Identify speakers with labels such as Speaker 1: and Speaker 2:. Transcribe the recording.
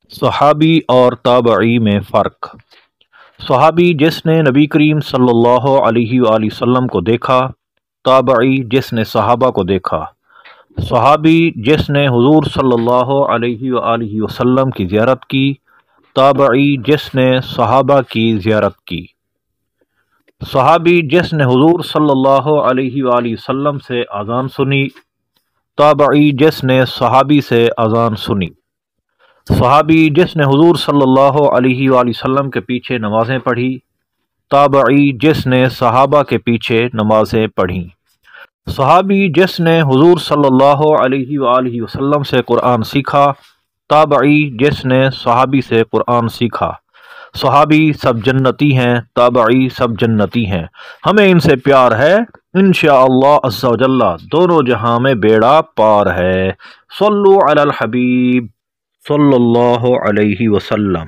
Speaker 1: صحابی اور تابعی میں فرق۔ صحابی جس نے نبی کریم صلی اللہ علیہ وآلہ وسلم کو دیکھا، تابعی جس نے صحابہ کو دیکھا۔ صحابی جس نے حضور صلی اللہ علیہ وآلہ وسلم کی زیارت کی، تابعی جس نے صحابہ کی زیارت کی۔ صحابی جس نے حضور صلی اللہ علیہ وآلہ وسلم سے اذان سنی، تابعی جس نے صحابی سے اذان سنی۔ صحابی جس نے حضور صلی اللہ علیہ وآلہ وسلم کے پیچھے نمازیں پڑھی، تابعی جس نے صحابہ کے پیچھے نمازیں پڑھیں۔ صحابی جس نے حضور صلی اللہ علیہ وآلہ وسلم سے قرآن سیکھا، تابعی جس نے صحابی سے قرآن سیکھا۔ صحابی سب جنتی ہیں، تابعی سب جنتی ہیں، ہمیں ان سے پیار ہے، انشاءاللہ عز و جل دونوں جہاں میں بیڑا پار ہے۔ صلو علی الحبیب صلی اللہ علیہ وسلم۔